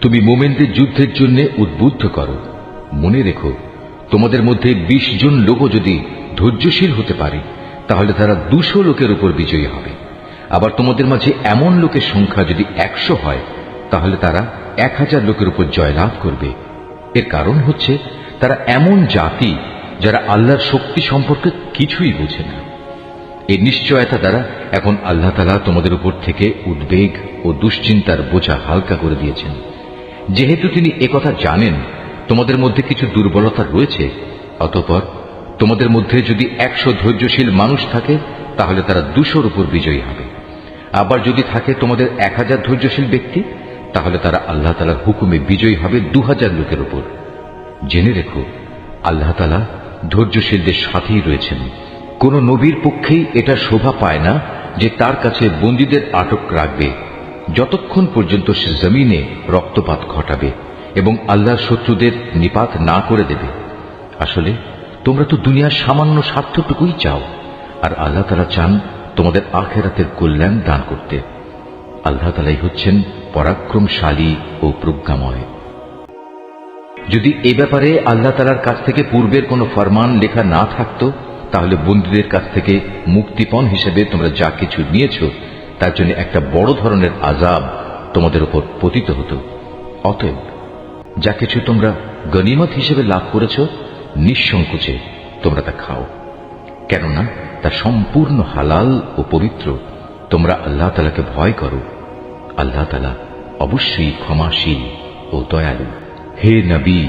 তুমি মোমেনদের যুদ্ধের জন্য উদ্বুদ্ধ করো। মনে রেখো, তোমাদের মধ্যে 20 জন লোকও যদি ধৈর্যশীল হতে পারে তাহলে তারা 200 লোকের উপর বিজয়ী হবে। আবার তোমাদের মাঝে এমন লোকের সংখ্যা যদি 100 হয় তাহলে তারা 1000 লোকের উপর জয়লাভ করবে। এর কারণ হচ্ছে তারা এমন জাতি যারা আল্লাহর শক্তি সম্পর্কে কিছুই বোঝে না। এই নিশ্চয়তা দ্বারা এখন আল্লাহ তাআলা তোমাদের উপর থেকে উদ্বেগ ও দুশ্চিন্তার বোঝা হালকা করে দিয়েছেন। যেহেতু তিনি একথা জানেন তোমাদের মধ্যে কিছু দুর্বলতা রয়েছে, অতঃপর তোমাদের মধ্যে যদি 100 ধৈর্যশীল মানুষ থাকে তাহলে তারা 200-র উপর বিজয়ী হবে। আবার যদি থাকে তোমাদের 1000 ধৈর্যশীল ব্যক্তি তাহলে তারা আল্লাহ তাআলার হুকুমে বিজয়ী হবে 2000 লোকের উপর। জেনে রেখো, আল্লাহ তাআলা ধৈর্যশীলদের সাথেই রয়েছেন। কোন নবীর পক্ষেই এটা শোভা পায় না যে তার কাছে বন্দীদের আটক রাখবে যতক্ষণ পর্যন্ত সে জমিনে রক্তপাত ঘটাবে এবং আল্লাহর শত্রুদের নিপাত না করে দেবে। আসলে তোমরা তো দুনিয়ার সামান্য স্বার্থটুকুই চাও, আর আল্লাহ তাআলা চান তোমাদের আখিরাতের কল্যাণ দান করতে। আল্লাহ তাআলাই হচ্ছেন পরাক্রমশালী ও প্রজ্ঞাময়। যদি এ ব্যাপারে আল্লাহ তাআলার কাছ থেকে পূর্বের কোনো ফরমান লেখা না থাকতো তাহলে বন্দীদের কাছ থেকে মুক্তিপণ হিসেবে তোমরা যা কিছু নিয়েছ তার জন্য একটা বড় ধরনের আযাব তোমাদের উপর পতিত হতো। অতএব যা কিছু তোমরা গনিমত হিসেবে লাভ করেছ নিঃসংকোচে তোমরা তা খাও, কেননা তা সম্পূর্ণ হালাল ও পবিত্র। তোমরা আল্লাহ তাআলাকে ভয় করো। আল্লাহ তাআলা অবশ্যই ক্ষমাশীল ও দয়ালু। হে নবী,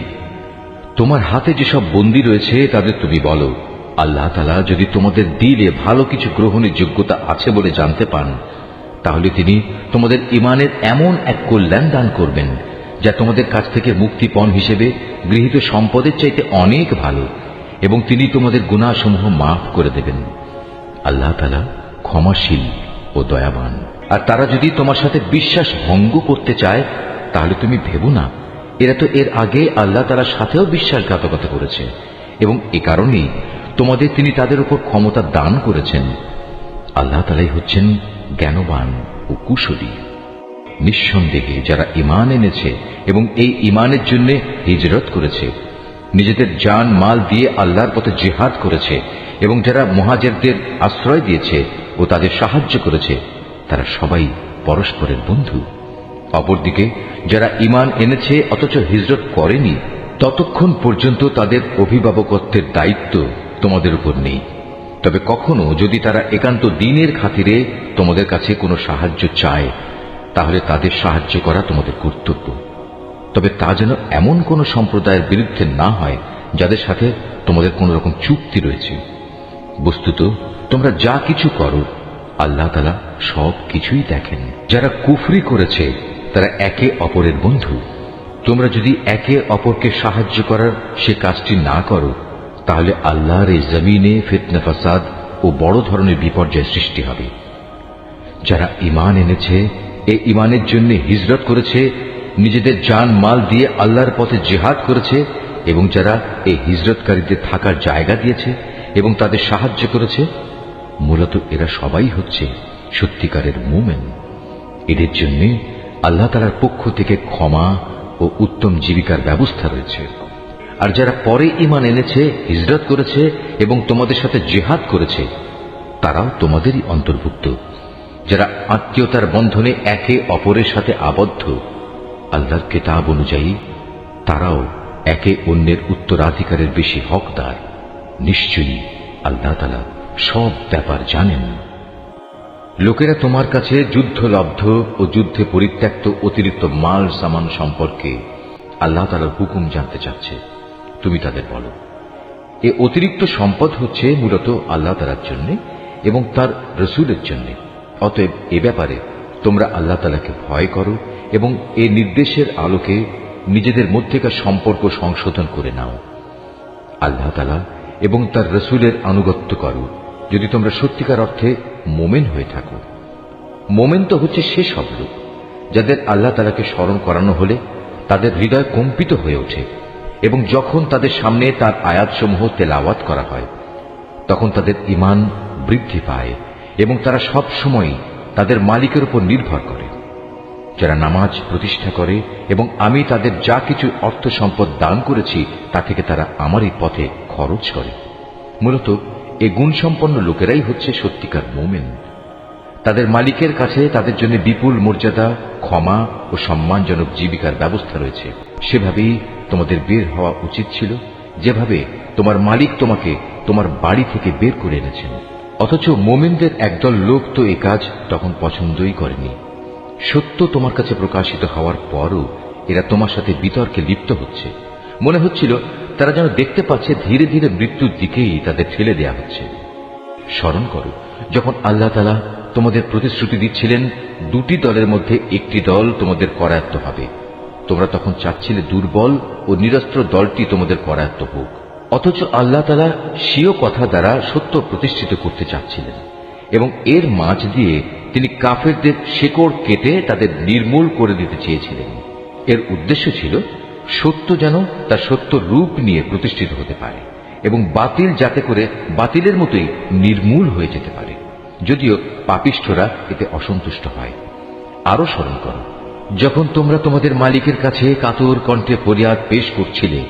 তোমার হাতে যেসব বন্দী রয়েছে তাদের তুমি বলো, আল্লাহ তাআলা যদি তোমাদের দিলে ভালো কিছু গ্রহণের যোগ্যতা আছে বলে জানতে পান তাহলে তিনি তোমাদের ঈমানের এমন এক কল্যাণ দান করবেন যা তোমাদের কাছ থেকে মুক্তিপণ হিসেবে গৃহীত সম্পদের চাইতে অনেক ভালো, এবং তিনি তোমাদের গুনাহসমূহ মাফ করে দেবেন। আল্লাহ তাআলা ক্ষমাশীল ও দয়াবান। আর তারা যদি তোমার সাথে বিশ্বাস ভঙ্গ করতে চায় তাহলে তুমি ভেবো না, এরা তো এর আগে আল্লাহ তাআলার সাথেও বিশ্বাসঘাতকতা করেছে, এবং এ কারণেই তোমাদের তিনি তাদের উপর ক্ষমতা দান করেছেন। আল্লাহ তাআলাই হচ্ছেন জ্ঞানবান ও কুশলী। নিঃসন্দেহে যারা ঈমান এনেছে এবং এই ঈমানের জন্য হিজরত করেছে, নিজেদের জান মাল দিয়ে আল্লাহর পথে জিহাদ করেছে এবং যারা মুহাজিরদের আশ্রয় দিয়েছে ও তাদের সাহায্য করেছে, তারা সবাই পরস্পরের বন্ধু। অপরদিকে যারা ঈমান এনেছে অথচ হিজরত করেনি, ততক্ষণ পর্যন্ত তাদের অভিভাবকত্বের দায়িত্ব তোমাদের উপর নেই। তবে কখনো যদি তারা একান্ত দ্বীনের খাতিরে তোমাদের কাছে কোনো সাহায্য চায় তাহলে তাদের সাহায্য করা তোমাদের কর্তব্য। তবে তা যেন এমন কোন সম্প্রদায়ের বিরুদ্ধে না হয় যাদের সাথে তোমাদের কোন রকম চুক্তি রয়েছে। বস্তুত তোমরা যা কিছু করো আল্লাহ তাআলা সব কিছুই দেখেন। যারা কুফরি করেছে তারা একে অপরের বন্ধু। তোমরা যদি একে অপরকে সাহায্য করার সে কাজটি না করো তাহলে আল্লাহর এই জমিনে ফিতনা ফাসাদ ও বড় ধরনের বিপর্যয় সৃষ্টি হবে। যারা ঈমান এনেছে, এই ঈমানের জন্য হিজরত করেছে, নিজেদের জান মাল দিয়ে আল্লাহর পথে জিহাদ করেছে, এবং যারা এই হিজরতকারীদের থাকার জায়গা দিয়েছে এবং তাদের সাহায্য করেছে, মূলত এরা সবাই হচ্ছে সত্যিকারের মুমিন। এদের জন্য আল্লাহ তাআলার পক্ষ থেকে ক্ষমা ও উত্তম জীবিকার ব্যবস্থা রয়েছে। আর যারা পরে ঈমান এনেছে, হিজরত করেছে এবং তোমাদের সাথে জিহাদ করেছে, তারাও তোমাদেরই অন্তর্ভুক্ত। যারা আত্মীয়তার বন্ধনে একে অপরের সাথে আবদ্ধ, আল্লাহর কিতাব অনুযায়ী তারাও একে অন্যের উত্তরাধিকারের বেশি হকদার। নিশ্চয়ই আল্লাহ তাআলা সব ব্যাপার জানেন। লোকেরা তোমার কাছে যুদ্ধলব্ধ ও যুদ্ধে পরিত্যক্ত অতিরিক্ত মাল সামান সম্পর্কে আল্লাহ তাআলার হুকুম জানতে চাচ্ছে। তুমি তাদের বলো, এ অতিরিক্ত সম্পদ হচ্ছে মূলত আল্লাহ তাআলার জন্য এবং তার রাসূলের জন্য। অতএব এ ব্যাপারে তোমরা আল্লাহ তাআলাকে ভয় করো এবং এ নির্দেশের আলোকে নিজেদের মধ্যেকার সম্পর্ক সংশোধন করে নাও। আল্লাহ তাআলা এবং তার রাসূলের আনুগত্য করো যদি তোমরা সত্যিকার অর্থে মুমিন হয়ে থাকো। মুমিন তো হচ্ছে সে সব লোক যাদের আল্লাহ তাআলাকে স্মরণ করানো হলে তাদের হৃদয় কম্পিত হয়ে ওঠে, এবং যখন তাদের সামনে তার আয়াতসমূহ তেলাওয়াত করা হয় তখন তাদের ঈমান বৃদ্ধি পায় এবং তারা সব সময় তাদের মালিকের উপর নির্ভর করে। যারা নামাজ প্রতিষ্ঠা করে এবং আমি তাদের যা কিছু অর্থ সম্পদ দান করেছি তা থেকে তারা আমারই পথে খরচ করে। মূলত এ গুণসম্পন্ন লোকেরাই হচ্ছে সত্যিকার মুমিন। তাদের মালিকের কাছে তাদের জন্য বিপুল মর্যাদা, ক্ষমা ও সম্মানজনক জীবিকার ব্যবস্থা রয়েছে। সেভাবেই তোমাদের বের হওয়া উচিত ছিল, যেভাবে তোমার মালিক তোমাকে তোমার বাড়ি থেকে বের করে এনেছেন। অথচ মুমিনদের একদল লোক তো এ কাজ তখন পছন্দই করেনি। সত্য তোমার কাছে প্রকাশিত হওয়ার পরও এরা তোমার সাথে বিতর্কে লিপ্ত হচ্ছে। মনে হচ্ছিল তারা যেন দেখতে পাচ্ছে ধীরে ধীরে মৃত্যুর দিকেই তাদের ঠেলে দেয়া হচ্ছে। স্মরণ করো, যখন আল্লাহ তাআলা তোমাদের প্রতিশ্রুতি দিচ্ছিলেন দুটি দলের মধ্যে একটি দল তোমাদের করায়ত্ত হবে, তোমরা তখন চাচ্ছিলে দুর্বল ও নিরস্ত্র দলটি তোমাদের করায়ত্ত হোক। অথচ আল্লাহ তাআলা স্বীয় কথা দ্বারা সত্য প্রতিষ্ঠিত করতে চাচ্ছিলেন এবং এর মাঝ দিয়ে তিনি কাফেরদের শেকড় কেটে তাদের নির্মূল করে দিতে চেয়েছিলেন। এর উদ্দেশ্য ছিল সত্য যেন তার সত্য রূপ নিয়ে প্রতিষ্ঠিত হতে পারে এবং বাতিল যাতে করে বাতিলের মতোই নির্মূল হয়ে যেতে পারে, যদিও পাপিষ্ঠরা এতে অসন্তুষ্ট হয়। আরো স্মরণ করো, যখন তোমরা তোমাদের মালিকের কাছে কাতর কণ্ঠে ফরিয়াদ পেশ করছিলে,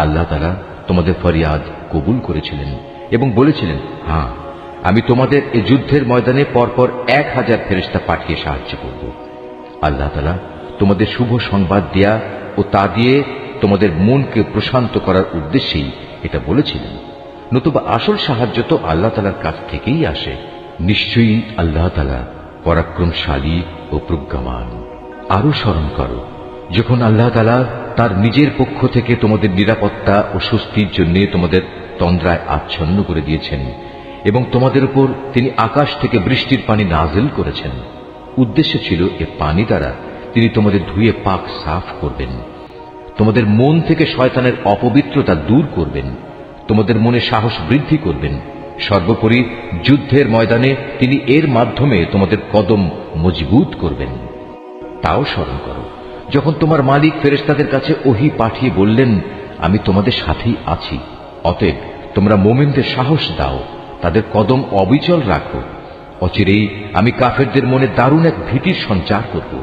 আল্লাহ তাআলা তোমাদের ফরিয়াদ কবুল করেছিলেন এবং বলেছিলেন, হ্যাঁ, আমি তোমাদের এই যুদ্ধের ময়দানে পরপর 1000 ফেরেশতা পাঠিয়ে সাহায্য করব। আল্লাহ তাআলা তোমাদের শুভ সংবাদ দেয়া ও তা দিয়ে তোমাদের মনকে প্রশান্ত করার উদ্দেশ্যেই এটা বলেছিলেন, নতুবা আসল সাহায্য তো আল্লাহ তাআলার কাছ থেকেই আসে। নিশ্চয়ই আল্লাহ তাআলা পরাক্রমশালী ও প্রজ্ঞামান। আরো স্মরণ করো, যখন আল্লাহ তাআলা তার নিজের পক্ষ থেকে তোমাদের নিরাপত্তা ও স্বস্তির জন্য তোমাদের তন্দ্রায় আচ্ছন্ন করে দিয়েছেন এবং তোমাদের উপর তিনি আকাশ থেকে বৃষ্টির পানি নাজিল করেছেন। উদ্দেশ্য ছিল এ পানি দ্বারা তিনি তোমাদের ধুয়ে পাক সাফ করবেন, তোমাদের মন থেকে শয়তানের অপবিত্রতা দূর করবেন, তোমাদের মনে সাহস বৃদ্ধি করবেন। সর্বোপরি যুদ্ধের ময়দানে তিনি এর মাধ্যমে তোমাদের কদম মজবুত করবেন। তাও স্মরণ করো, যখন তোমার মালিক ফেরেশতাদের কাছে ওহী পাঠিয়ে বললেন, আমি তোমাদের সাথেই আছি, অতএব তোমরা মুমিনদের সাহস দাও, তাদের কদম অবিচল রাখো। অচিরেই আমি কাফেরদের মনে দারুণ এক ভীতির সঞ্চার করব।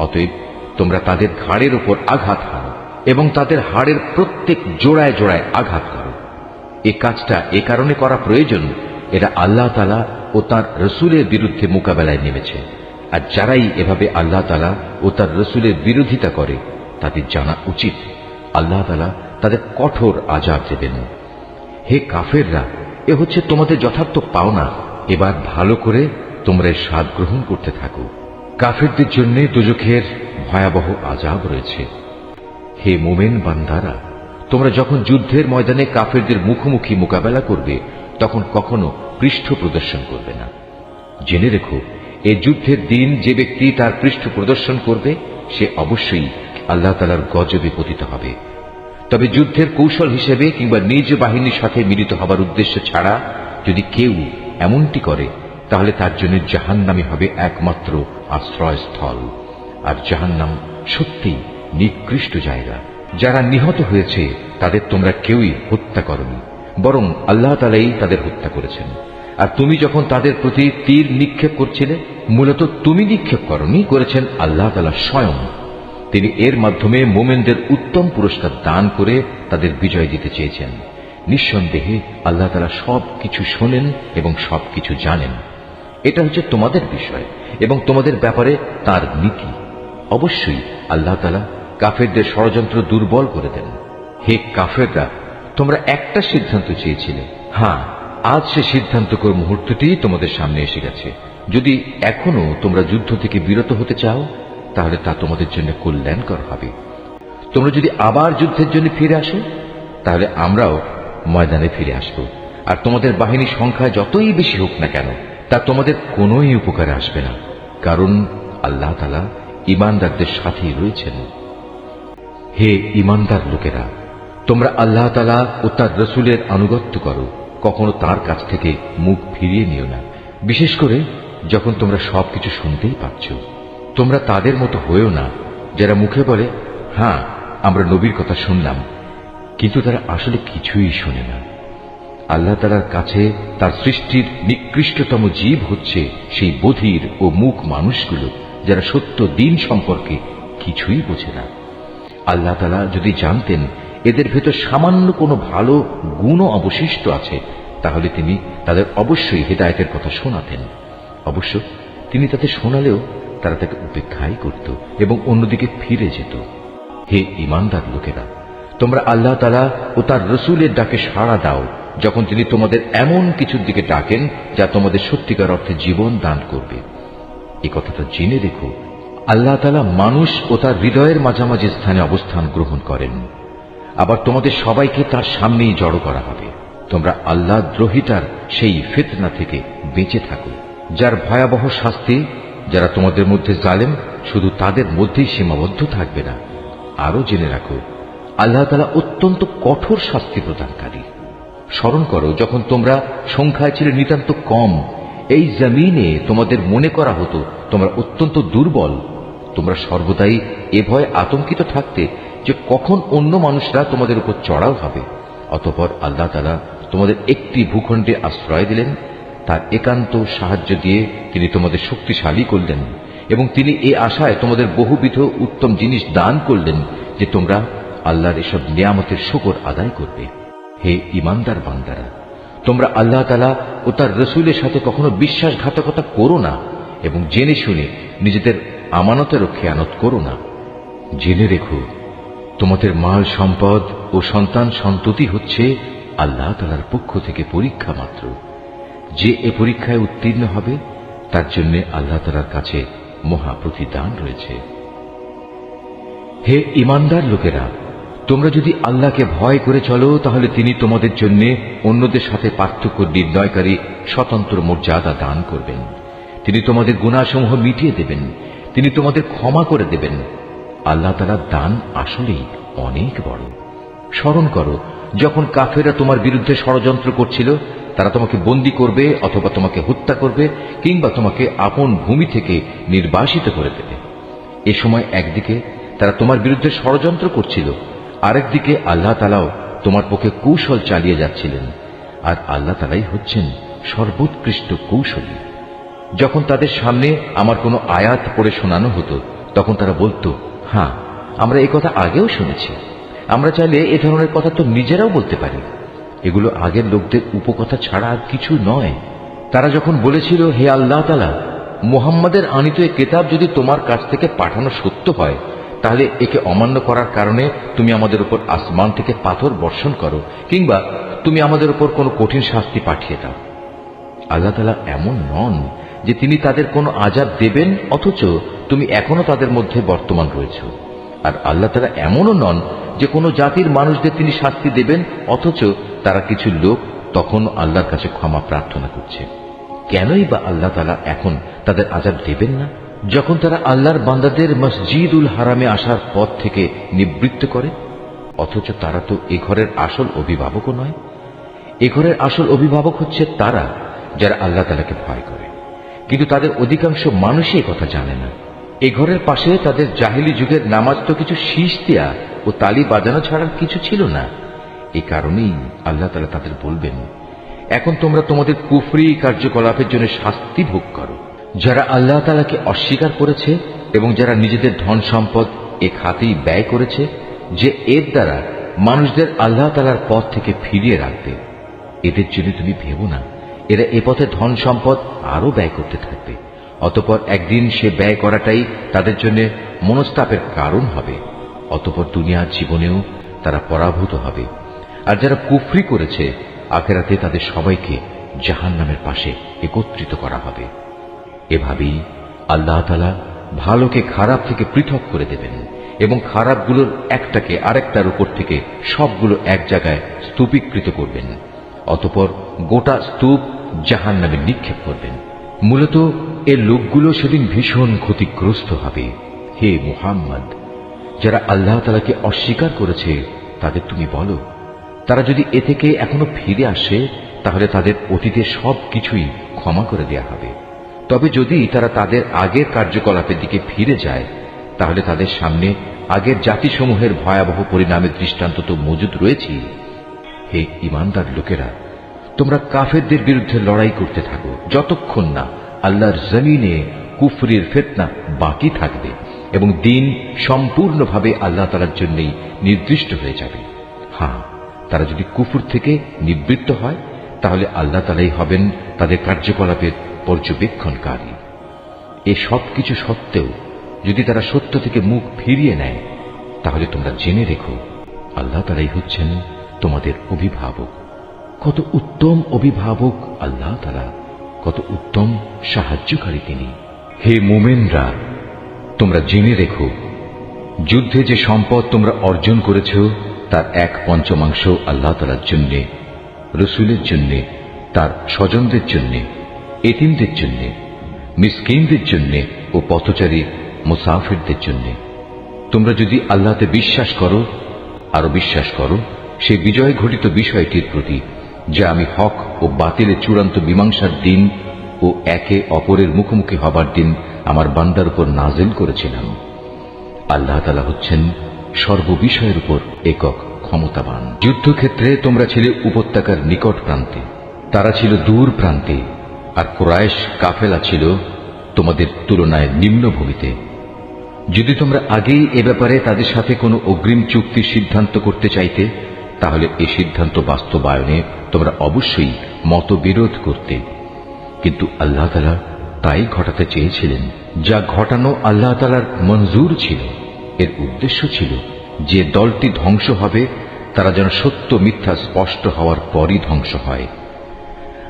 অতএব তোমরা তাদের ঘাড়ের উপর আঘাত হানো এবং তাদের হাড়ের প্রত্যেক জোড়ায় জোড়ায় আঘাত করো। এ কাজটা এ কারণে করা প্রয়োজন, এরা আল্লাহ তাআলা ও তার রসুলের বিরুদ্ধে মোকাবেলায় নেমেছে, আর যারাই এভাবে আল্লাহ তাআলা ও তার রসুলের বিরোধিতা করে তাদের জানা উচিত আল্লাহ তাআলা তাদের কঠোর আযাব দেবেন। হে কাফেররা, এ হচ্ছে তোমাদের যথার্থ পাওনা, এবার ভালো করে তোমরা এর স্বাদ গ্রহণ করতে থাকো। কাফেরদের জন্য দোজখের ভয়াবহ আযাব রয়েছে। হে মুমিন বান্দারা, তোমরা যখন যুদ্ধের ময়দানে কাফেরদের মুখোমুখি মোকাবেলা করবে তখন কখনো পৃষ্ঠ প্রদর্শন করবে না। জেনে রেখো, এই যুদ্ধের দিন যে ব্যক্তি তার পৃষ্ঠ প্রদর্শন করবে সে অবশ্যই আল্লাহ তাআলার গজবে পতিত হবে। তবে যুদ্ধের কৌশল হিসেবে কিংবা নিজ বাহিনীর সাথে মিলিত হবার উদ্দেশ্য ছাড়া যদি কেউ এমনটি করে তাহলে তার জন্য জাহান্নামই হবে একমাত্র আশ্রয়স্থল, আর জাহান্নাম সত্যিই নিকৃষ্ট জায়গা। যারা নিহত হয়েছে তাদের তোমরা কেউই হত্যা করনি, বরং আল্লাহ তাআলাই তাদের হত্যা করেছেন। আর তুমি যখন তাদের প্রতি তীর নিক্ষেপ করছিলে, মূলত তুমি নিক্ষেপ করনি, করেছেন আল্লাহ তাআলা স্বয়ং। তিনি এর মাধ্যমে মুমিনদের উত্তম পুরস্কার দান করে তাদের বিজয় দিতে চেয়েছেন। নিঃসন্দেহে আল্লাহ তাআলা সবকিছু শোনেন এবং সবকিছু জানেন। এটা হচ্ছে তোমাদের বিষয় এবং তোমাদের ব্যাপারে তার নীতি। অবশ্যই আল্লাহ তাআলা কাফেরদের ষড়যন্ত্র দুর্বল করে দেন। হে কাফেররা, তোমরা একটা সিদ্ধান্ত চেয়েছিলে, হ্যাঁ, আজ সে সিদ্ধান্তকর মুহূর্তটি তোমাদের সামনে এসে গেছে। যদি এখনো তোমরা যুদ্ধ থেকে বিরত হতে চাও তাহলে তা তোমাদের জন্য কল্যাণকর হবে। তোমরা যদি আবার যুদ্ধের জন্য ফিরে আসো তাহলে আমরাও ময়দানে ফিরে আসব, আর তোমাদের বাহিনীর সংখ্যা যতই বেশি হোক না কেন তা তোমাদের কোনোই উপকারে আসবে না, কারণ আল্লাহ তাআলা ঈমানদারদের সাথেই রয়েছেন। হে ঈমানদার লোকেরা, তোমরা আল্লাহ তাআলা ও তার রসুলের আনুগত্য করো, কখনো তার কাছ থেকে মুখ ফিরিয়ে নিও না, বিশেষ করে যখন তোমরা সবকিছু শুনতেই পাচ্ছ। তোমরা তাদের মতো হয়েও না যারা মুখে বলে, হ্যাঁ, আমরা নবীর কথা শুনলাম, কিন্তু তারা আসলে কিছুই শোনে না। আল্লাহ তাআলার কাছে তার সৃষ্টির নিকৃষ্টতম জীব হচ্ছে সেই বধির ও মূক মানুষগুলো যারা সত্য দিন সম্পর্কে কিছুই বোঝে না। আল্লাহ তাআলা যদি জানতেন এদের ভেতর সামান্য কোনো ভালো গুণও অবশিষ্ট আছে, তাহলে তিনি তাদের অবশ্যই হেদায়েতের কথা শোনাতেন। অবশ্য তিনি তাদের শোনালেও তারা তাকে উপেক্ষাই করত এবং অন্যদিকে ফিরে যেত। হে ঈমানদার লোকেরা, তোমরা আল্লাহ তাআলা ও তার রাসূলের ডাকে সাড়া দাও যখন তিনি তোমাদের এমন কিছুর দিকে ডাকেন যা তোমাদের সত্যিকার অর্থে জীবন দান করবে। এই কথাটা জেনে রেখো, আল্লাহ তাআলা মানুষ ও তার হৃদয়ের মাঝামাঝি স্থানে অবস্থান গ্রহণ করেন। আবার তোমাদের সবাইকে তার সামনেই জড়ো করা হবে। তোমরা আল্লাহ দ্রোহিতার সেই ফিতনা থেকে বেঁচে থাকো, যার ভয়াবহ শাস্তি যারা তোমাদের মধ্যে জালেম শুধু তাদের মধ্যেই সীমাবদ্ধ থাকবে না। আরো জেনে রাখো, আল্লাহ তাআলা অত্যন্ত কঠোর শাস্তি প্রদানকারী। স্মরণ করো, যখন তোমরা সংখ্যায় ছিলে নিতান্ত কম, এই জমিনে তোমাদের মনে করা হতো তোমরা অত্যন্ত দুর্বল। তোমরা সর্বদাই এ ভয়ে আতঙ্কিত থাকতে যে কখন অন্য মানুষরা তোমাদের উপর চড়াও হবে। অতঃপর আল্লাহ তাআলা তোমাদের একটি ভূখণ্ডে আশ্রয় দিলেন, তার একান্ত সাহায্য দিয়ে তিনি তোমাদের শক্তিশালী করলেন এবং তিনি এ আশায় তোমাদের বহুবিধ উত্তম জিনিস দান করলেন যে তোমরা আল্লাহর এসব নিয়ামতের শুকর আদায় করবে। হে ঈমানদার বান্দারা, তোমরা আল্লাহ তাআলা ও তার রাসূলের সাথে কখনো বিশ্বাসঘাতকতা করো না এবং জেনে শুনে নিজেদের আমানতেরও খেয়ানত করো না। জেনে রেখো, তোমাদের মাল সম্পদ ও সন্তান সন্ততি হচ্ছে আল্লাহ তাআলার পক্ষ থেকে পরীক্ষা মাত্র। যে এ পরীক্ষায় উত্তীর্ণ হবে তার জন্য আল্লাহ তাআলার কাছে মহা প্রতিদান রয়েছে। হে ঈমানদার লোকেরা, তোমরা যদি আল্লাহকে ভয় করে চলো তাহলে তিনি তোমাদের জন্য অন্যদের সাথে পার্থক্য নির্ণয়কারী স্বতন্ত্র মর্যাদা দান করবেন। তিনি তোমাদের গুনাহসমূহ মিটিয়ে দেবেন, তিনি তোমাদের ক্ষমা করে দেবেন। আল্লাহ তাআলার দান আসলেই অনেক বড়। স্মরণ করো, যখন কাফেররা তোমার বিরুদ্ধে ষড়যন্ত্র করছিল, তারা তোমাকে বন্দী করবে অথবা তোমাকে হত্যা করবে কিংবা তোমাকে আপন ভূমি থেকে নির্বাসিত করে দেবে। এ সময় একদিকে তারা তোমার বিরুদ্ধে ষড়যন্ত্র করছিল, আরেকদিকে আল্লাহ তাআলাও তোমার পক্ষে কৌশল চালিয়ে যাচ্ছিলেন। আর আল্লাহ তাআলাই হচ্ছেন সর্বোৎকৃষ্ট কৌশলী। যখন তাদের সামনে আমার কোনো আয়াত পড়ে শোনানো হতো, তখন তারা বলতো, হ্যাঁ, আমরা এই কথা আগেও শুনেছি, আমরা চাইলে এ ধরনের কথা তো নিজেরাও বলতে পারি। এগুলো আগের লোকদের উপকথা ছাড়া আর কিছু নয়। তারা যখন বলেছিল, হে আল্লাহ তাআলা, মুহাম্মাদের আনিত এ কিতাব যদি তোমার কাছ থেকে পাঠানো সত্য হয়, তাহলে একে অমান্য করার কারণে তুমি আমাদের উপর আসমান থেকে পাথর বর্ষণ করো কিংবা তুমি আমাদের উপর কোনো কঠিন শাস্তি পাঠিয়ে দাও। আল্লাহ তাআলা এমন নন যে তিনি তাদের কোনো আযাব দেবেন অথচ তুমি এখনো তাদের মধ্যে বর্তমান রয়েছো। আর আল্লাহ তাআলা এমনও নন যে কোনো জাতির মানুষদের তিনি শাস্তি দেবেন অথচ তারা কিছু লোক তখন আল্লাহর কাছে ক্ষমা প্রার্থনা করছে। কেনই বা আল্লাহ তাআলা এখন তাদের আযাব দেবেন না, যখন তারা আল্লাহর বান্দাদের মসজিদুল হারামে আসার পথ থেকে নিবৃত্ত করে? অথচ তারা তো এ ঘরের আসল অভিভাবকও নয়। এ ঘরের আসল অভিভাবক হচ্ছে তারা যারা আল্লাহ তাআলাকে ভয় করে, কিন্তু তাদের অধিকাংশ মানুষই কথা জানে না। এ ঘরের পাশে তাদের জাহিলি যুগের নামাজ তো কিছু শীষ দেয়া ও তালি বাজানো ছাড়ার কিছু ছিল না। এই কারণেই আল্লাহ তাআলা তাদের বলবেন, এখন তোমরা তোমাদের কুফরি কার্যকলাপের জন্য শাস্তি ভোগ করো। যারা আল্লাহ তাআলাকে অস্বীকার করেছে এবং যারা নিজেদের ধন সম্পদ এ খাতেই ব্যয় করেছে, যে এর দ্বারা মানুষদের আল্লাহ তাআলার পথ থেকে ফিরিয়ে রাখবে, এদের জন্য তুমি ভেবো না এরা এ পথে ধন সম্পদ আরো ব্যয় করতে থাকবে। অতঃপর একদিন সে ব্যয় করাটাই তাদের জন্য মনস্তাপের কারণ হবে। অতঃপর দুনিয়ার জীবনেও তারা পরাভূত হবে। আর যারা কুফরি করেছে, আখিরাতে তাদের সবাইকে জাহান্নামের পাশে একত্রিত করা হবে। এভাবেই আল্লাহ তাআলা ভালোকে খারাপ থেকে পৃথক করে দেবেন এবং খারাপগুলোর একটাকে আরেকটার উপর থেকে সবগুলো এক জায়গায় স্তূপীকৃত করবেন। অতঃপর গোটা স্তূপ জাহান্নামে নিক্ষেপ করবেন। মূলত এর লোকগুলো সেদিন ভীষণ ক্ষতিগ্রস্ত হবে। হে মুহাম্মদ, যারা আল্লাহ তাআলাকে অস্বীকার করেছে তাদের তুমি বলো, তারা যদি এ থেকে এখনো ফিরে আসে তাহলে তাদের অতীতের সব কিছুই ক্ষমা করে দেয়া হবে। তবে যদি তারা তাদের আগের কার্যকলাপের দিকে ফিরে যায়, তাহলে তাদের সামনে আগের জাতিসমূহের ভয়াবহ পরিণামের দৃষ্টান্ত তো মজুদ রয়েছে। হে ঈমানদার লোকেরা, তোমরা কাফেরদের বিরুদ্ধে লড়াই করতে থাকো যতক্ষণ না আল্লাহর জমিনে কুফরির ফিতনা বাকি থাকবে এবং দিন সম্পূর্ণভাবে আল্লাহ তাআলার জন্যই নির্দিষ্ট হয়ে যাবে। হ্যাঁ, তারা যদি কুফর থেকে নিবৃত্ত হয় তাহলে আল্লাহ তাআলাই হবেন তাদের কার্যকলাপের পর্যবেক্ষণকারী। এ সব কিছু সত্ত্বেও যদি তারা সত্য থেকে মুখ ফিরিয়ে নেয় তাহলে তোমরা জেনে রেখো আল্লাহ তাআলাই হচ্ছেন তোমাদের অভিভাবক। কত উত্তম অভিভাবক আল্লাহ তাআলা, কত উত্তম সাহায্যকারী তিনি। হে মুমিনরা, তোমরা জেনে রেখো যুদ্ধে যে সম্পদ তোমরা অর্জন করেছ তার 1/5 আল্লাহ তাআলার জন্যে, রসুলের জন্যে, তার স্বজনদের জন্যে, এতিমদের জন্যে, মিসকিনদের জন্যে ও পথচারী মুসাফিরদের জন্যে। তোমরা যদি আল্লাহতে বিশ্বাস করো, আরো বিশ্বাস করো সেই বিজয় ঘটিত বিষয়টির প্রতি যা আমি হক ও বাতিলের চূড়ান্ত মীমাংসার দিন ও একে অপরের মুখোমুখি হবার দিন আমার বান্দার উপর নাজিল করেছিলাম। আল্লাহ তাআলা হচ্ছেন সর্ববিষয়ের উপর একক ক্ষমতাবান। যুদ্ধক্ষেত্রে তোমরা ছিলে উপত্যকার নিকট প্রান্তে, তারা ছিল দূর প্রান্তে, আর কুরাইশ কাফেলা ছিল তোমাদের তুলনায় নিম্নভূমিতে। যদি তোমরা আগেই এ ব্যাপারে তাদের সাথে কোনো অগ্রিম চুক্তির সিদ্ধান্ত করতে চাইতে তাহলে এই সিদ্ধান্ত বাস্তবায়নে তোমরা অবশ্যই মতবিরোধ করতে, কিন্তু আল্লাহ তাআলা তাই ঘটাতে চেয়েছিলেন যা ঘটানো আল্লাহ তাআলার মঞ্জুর ছিল। এর উদ্দেশ্য ছিল যে দলটি ধ্বংস হবে তারা যেন সত্য মিথ্যা স্পষ্ট হওয়ার পরই ধ্বংস হয়,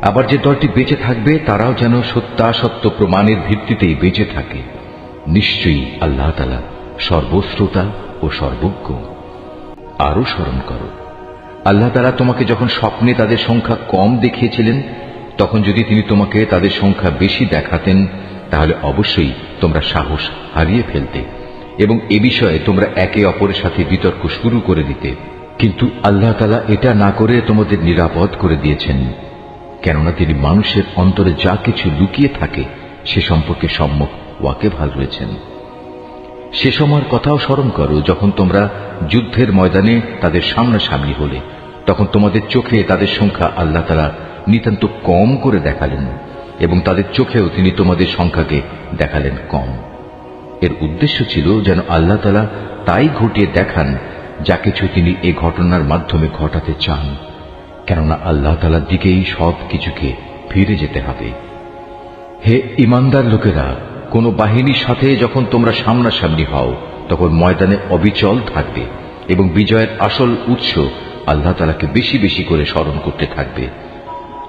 আবার যে দলটি বেঁচে থাকবে তারাও যেন সত্যাসত্য প্রমাণের ভিত্তিতেই বেঁচে থাকে। নিশ্চয়ই আল্লাহ তাআলা সর্বশ্রোতা ও সর্বজ্ঞ। আরো স্মরণ করো, আল্লাহ তাআলা তোমাকে যখন স্বপ্নে তাদের সংখ্যা কম দেখিয়েছিলেন তখন যদি তিনি তোমাকে তাদের সংখ্যা বেশি দেখাতেন তাহলে অবশ্যই তোমরা সাহস হারিয়ে ফেলতে এবং এ বিষয়ে তোমরা একে অপরের সাথে বিতর্ক শুরু করে দিতে। কিন্তু আল্লাহ তাআলা এটা না করে তোমাদের নিরাপদ করে দিয়েছেন, কেননা তিনি মানুষের অন্তরে যা কিছু লুকিয়ে থাকে সে সম্পর্কে সম্যক ওয়াকিবহাল রয়েছেন। সে সময়ের কথাও স্মরণ করো যখন তোমরা যুদ্ধের ময়দানে তাদের সামনাসামনি হলে, তখন তোমাদের চোখে তাদের সংখ্যা আল্লাহ তাআলা নিতান্ত কম করে দেখালেন এবং তাদের চোখেও তিনি তোমাদের সংখ্যাকে দেখালেন কম। এর উদ্দেশ্য ছিল যেন আল্লাহ তাআলা তাই ঘটিয়ে দেখান যা কিছু তিনি এ ঘটনার মাধ্যমে ঘটাতে চান, কেননা আল্লাহ তাআলার দিকেই সব কিছুকে ফিরে যেতে হবে। হে ঈমানদার লোকেরা, কোন বাহিনীর সাথে যখন তোমরা সামনাসামনি হও তখন ময়দানে অবিচল থাকবে এবং বিজয়ের আসল উৎস আল্লাহ তাআলাকে বেশি বেশি করে স্মরণ করতে থাকবে।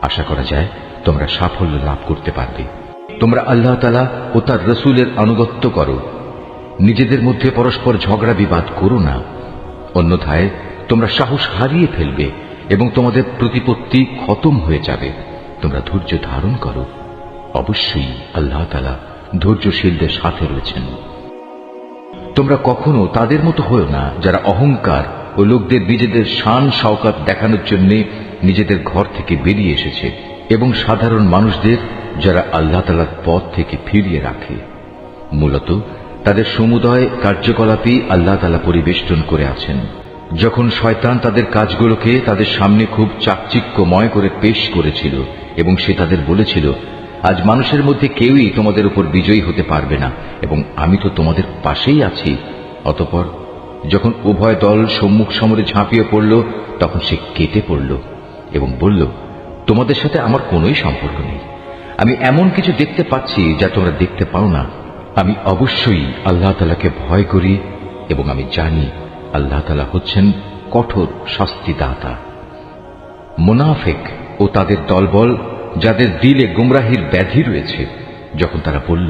আশা করা যায় তোমরা সাফল্য লাভ করতে পারবে। তোমরা আল্লাহ তাআলা ও তার রসুলের আনুগত্য করো, নিজেদের মধ্যে পরস্পর ঝগড়া বিবাদ করো না, অন্যথায় তোমরা সাহস হারিয়ে ফেলবে এবং তোমাদের প্রতিপত্তি খতম হয়ে যাবে। তোমরা ধৈর্য ধারণ করো, অবশ্যই আল্লাহ তাআলা ধৈর্যশীলদের সাথে রয়েছেন। তোমরা কখনো তাদের মতো হও না যারা অহংকার ও লোকদের নিজেদের শান শওকত দেখানোর জন্য নিজেদের ঘর থেকে বেরিয়ে এসেছে এবং সাধারণ মানুষদের যারা আল্লাহ তাআলার পথ থেকে ফিরিয়ে রাখে। মূলত তাদের সমুদয় কার্যকলাপই আল্লাহ তাআলা পরিবেষ্টন করে আছেন। যখন শয়তান তাদের কাজগুলোকে তাদের সামনে খুব চাকচিক্যময় করে পেশ করেছিল এবং সে তাদের বলেছিল, আজ মানুষের মধ্যে কেউই তোমাদের উপর বিজয়ী হতে পারবে না এবং আমি তো তোমাদের পাশেই আছি। অতঃপর যখন উভয় দল সম্মুখ সমরে ঝাঁপিয়ে পড়ল তখন সে কেটে পড়ল এবং বলল, তোমাদের সাথে আমার কোনোই সম্পর্ক নেই। আমি এমন কিছু দেখতে পাচ্ছি যা তোমরা দেখতে পাও না। আমি অবশ্যই আল্লাহ তাআলাকে ভয় করি এবং আমি জানি আল্লাহ তাআলা হচ্ছেন কঠোর শাস্তিদাতা। মুনাফিক ও তাদের দলবল যাদের দিলে গুমরাহির ব্যাধি রয়েছে, যখন তারা বলল,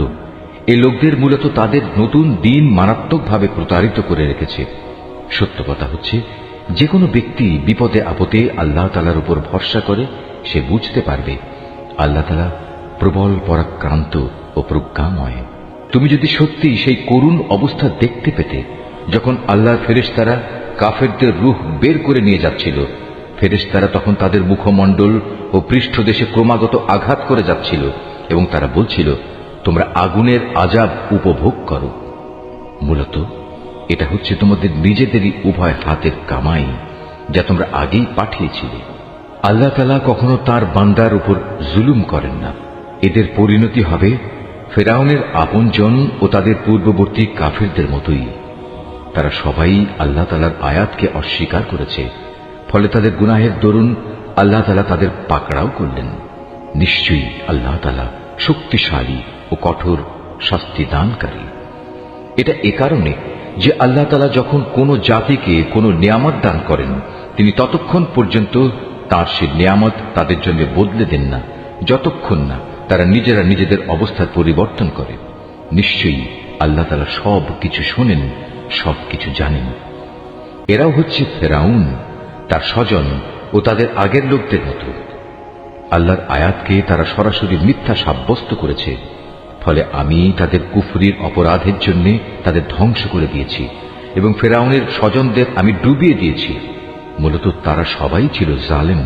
এই লোকদের মূলত তাদের নতুন দিন মারাত্মকভাবে প্রতারিত করে রেখেছে। সত্য কথা হচ্ছে, যে কোনো ব্যক্তি বিপদে আপদে আল্লাহ তাআলার উপর ভরসা করে সে বুঝতে পারবে আল্লাহ তাআলা প্রবল পরাক্রান্ত ও প্রজ্ঞাময়। তুমি যদি সত্যি সেই করুণ অবস্থা দেখতে পেতে যখন আল্লাহর ফেরেশতারা কাফেরদের রূহ বের করে নিয়ে যাচ্ছিল, ফেরেশতারা তখন তাদের মুখমণ্ডল ও পৃষ্ঠদেশে ক্রমাগত আঘাত করে যাচ্ছিল এবং তারা বলছিল, তোমরা আগুনের আযাব উপভোগ করো। মূলত এটা হচ্ছে তোমাদের নিজেদেরই উভয় হাতের কামাই যা তোমরা আগেই পাঠিয়েছিলে। আল্লাহ তাআলা কখনো তার বান্দার উপর জুলুম করেন না। এদের পরিণতি হবে ফেরাউনের আপনজন ও তাদের পূর্ববর্তী কাফিরদের মতোই তারা সবাই আল্লাহ তাআলার আয়াতকে অস্বীকার করেছে। ফলে তাদের গুনাহের দরুন আল্লাহ তাআলা তাদের পাকড়াও করলেন। নিশ্চয়ই আল্লাহ তাআলা শক্তিশালী ও কঠোর শাস্তি দানকারী। এটা এ কারণে যে আল্লাহ তাআলা যখন কোনো জাতিকে কোনো নিয়ামত দান করেন, তিনি ততক্ষণ পর্যন্ত তার সে নিয়ামত তাদের জন্য বদলে দেন না, যতক্ষণ না তারা নিজেরা নিজেদের অবস্থার পরিবর্তন করে। নিশ্চয়ই আল্লাহ তাআলা সব কিছু শোনেন, সব কিছু জানেন। এরাও হচ্ছে ফেরাউন, তার স্বজন ও তাদের আগের লোকদের মতো। আল্লাহর আয়াতকে তারা সরাসরি মিথ্যা সাব্যস্ত করেছে। ফলে আমি তাদের কুফরির অপরাধের জন্য তাদের ধ্বংস করে দিয়েছি এবং ফেরাউনের স্বজনদের আমি ডুবিয়ে দিয়েছি। মূলত তারা সবাই ছিল জালেম।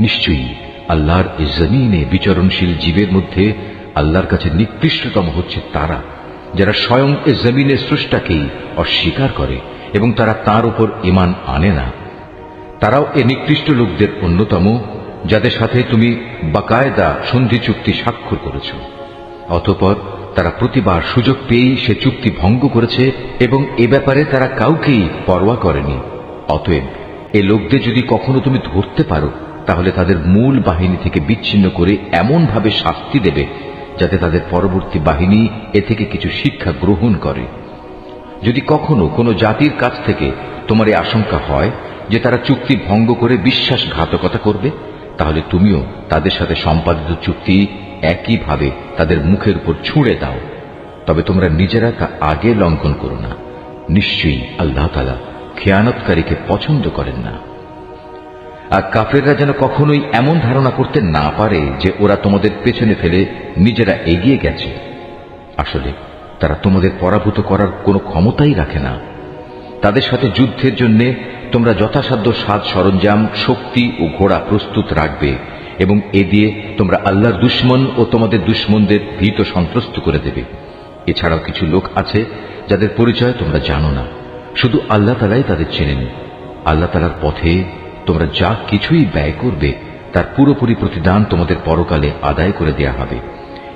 নিশ্চয়ই আল্লাহর এই জমিনে বিচরণশীল জীবের মধ্যে আল্লাহর কাছে নিকৃষ্টতম হচ্ছে তারা, যারা স্বয়ং এ জমিনের স্রষ্টাকেই অস্বীকার করে এবং তারা তার উপর ঈমান আনে না। তারাও এ নিকৃষ্ট লোকদের অন্যতম, যাদের সাথে তুমি বাকায়দা সন্ধি চুক্তি স্বাক্ষর করেছ। অতঃপর তারা প্রতিবার সুযোগ পেয়েই সে চুক্তি ভঙ্গ করেছে এবং এ ব্যাপারে তারা কাউকেই পরোয়া করেনি। অতএব এ লোকদের যদি কখনো তুমি ধরতে পারো, তাহলে তাদের মূল বাহিনী থেকে বিচ্ছিন্ন করে এমন ভাবে শাস্তি দেবে যাতে তাদের পরবর্তী বাহিনী এ থেকে কিছু শিক্ষা গ্রহণ করে। যদি কখনো কোনো জাতির কাছ থেকে তোমার এই আশঙ্কা হয় যে তারা চুক্তি ভঙ্গ করে বিশ্বাসঘাতকতা করবে, তাহলে তুমিও তাদের সাথে সম্পাদিত চুক্তি একইভাবে তাদের মুখের উপর ছুঁড়ে দাও। তবে তোমরা নিজেরা তা আগে লঙ্ঘন করো না। নিশ্চয়ই আল্লাহ তাআলা খেয়ানতকারীকে পছন্দ করেন না। আর কাফেররা যেন কখনোই এমন ধারণা করতে না পারে যে ওরা তোমাদের পেছনে ফেলে নিজেরা এগিয়ে গেছে। আসলে তারা তোমাদের পরাভূত করার কোনো ক্ষমতাই রাখে না। তাদের সাথে যুদ্ধের জন্য তোমরা যথাসাধ্য সাজ সরঞ্জাম, শক্তি ও ঘোড়া প্রস্তুত রাখবে এবং এ দিয়ে তোমরা আল্লাহর দুশমন ও তোমাদের দুশমনদের ভীত সন্ত্রস্ত করে দেবে। এছাড়াও কিছু লোক আছে যাদের পরিচয় তোমরা জানো না, শুধু আল্লাহ তাআলাই তাদের চেনেন। আল্লাহ তাআলার পথে তোমরা যা কিছুই ব্যয় করবে তার পুরোপুরি প্রতিদান তোমাদের পরকালে আদায় করে দেয়া হবে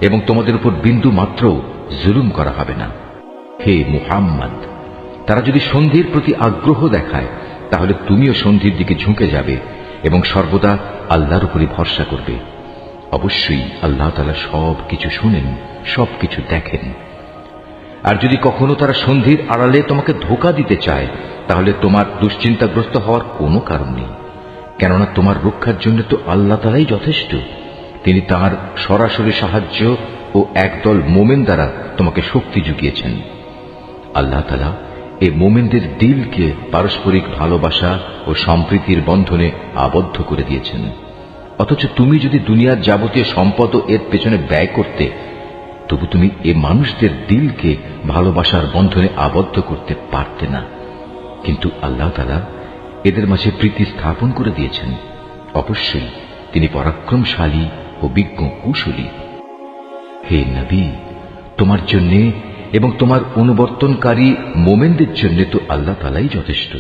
এবং তোমাদের উপর বিন্দু মাত্র জুলুম করা হবে না। হে মুহাম্মদ, তারা যদি সন্ধির প্রতি আগ্রহ দেখায়, তাহলে তুমিও সন্ধির দিকে ঝুঁকে যাবে এবং সর্বদা আল্লাহর উপরই ভরসা করবে। অবশ্যই আল্লাহ তাআলা সব কিছু শুনেন, সব কিছু দেখেন। আর যদি কখনো তারা সন্ধির আড়ালে তোমাকে ধোঁকা দিতে চায়, তাহলে তোমার দুশ্চিন্তাগ্রস্ত হওয়ার কোনো কারণ নেই, কেননা তোমার রক্ষার জন্য তো আল্লাহ তাআলাই যথেষ্ট। তিনি তাঁর সরাসরি সাহায্য ও একদল মোমেন দ্বারা তোমাকে শক্তি জুগিয়েছেন। আল্লাহ তাআলা এই মোমেনদের দিলকে পারস্পরিক ভালোবাসা ও সম্প্রীতির বন্ধনে আবদ্ধ করে দিয়েছেন। অথচ তুমি যদি দুনিয়ার যাবতীয় সম্পদ এর পেছনে ব্যয় করতে, তবু তুমি এ মানুষদের দিলকে ভালোবাসার বন্ধনে আবদ্ধ করতে পারতে না। কিন্তু আল্লাহ তাআলা এদের মাঝে প্রীতি স্থাপন করে দিয়েছেন। অবশ্যই তিনি পরাক্রমশালী ও বিজ্ঞ কুশলী। হে নবী, তোমার জন্য এবং তোমার অনুবর্তনকারী মোমেনদের জন্য তো আল্লাহ তাআলাই যথেষ্ট।